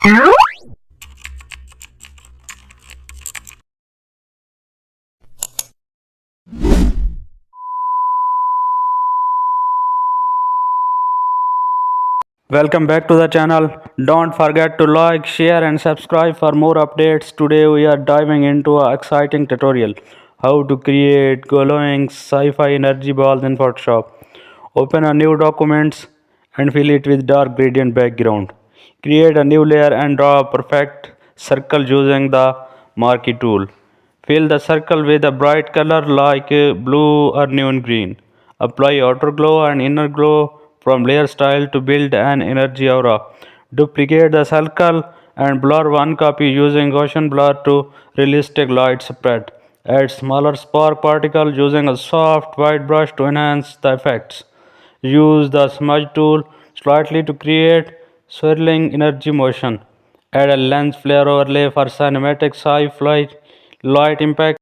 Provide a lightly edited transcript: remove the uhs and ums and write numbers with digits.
Welcome back to the channel. Don't forget to like, share and subscribe for more updates. Today we are diving into an exciting tutorial how to create glowing sci-fi energy balls in Photoshop. Open a new document and fill it with dark gradient background. Create a new layer and draw a perfect circle using the marquee tool. Fill the circle with a bright color like blue or neon green. Apply outer glow and inner glow from layer style to build an energy aura. Duplicate the circle and blur one copy using Gaussian blur to realistic light spread. Add smaller spark particles using a soft white brush to enhance the effects. Use the smudge tool slightly to create swirling energy motion. Add a lens flare overlay for cinematic sci-fi light impact.